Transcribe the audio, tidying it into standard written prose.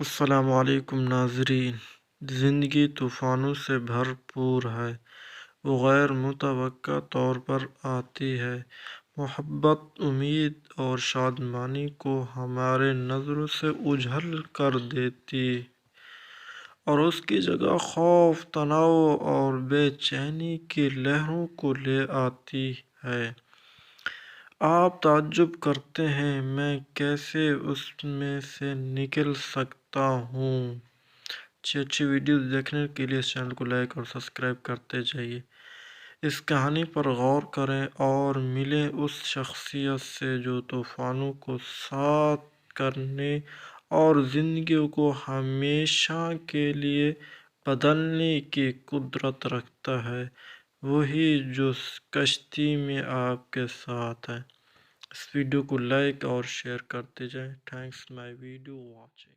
السلام علیکم ناظرین۔ زندگی طوفانوں سے بھرپور ہے، وہ غیر متوقع طور پر آتی ہے۔ محبت، امید اور شادمانی کو ہمارے نظروں سے اجھل کر دیتی اور اس کی جگہ خوف، تناؤ اور بے چینی کی لہروں کو لے آتی ہے۔ آپ تعجب کرتے ہیں میں کیسے اس میں سے نکل سکتا ہوں۔ اچھی اچھی ویڈیوز دیکھنے کے لیے اس چینل کو لائک اور سبسکرائب کرتے جائیے۔ اس کہانی پر غور کریں اور ملیں اس شخصیت سے جو طوفانوں کو ساتھ کرنے اور زندگیوں کو ہمیشہ کے لیے بدلنے کی قدرت رکھتا ہے، وہی جو کشتی میں آپ کے ساتھ ہے۔ اس ویڈیو کو لائک اور شیئر کرتے جائیں۔ Thanks my video watching.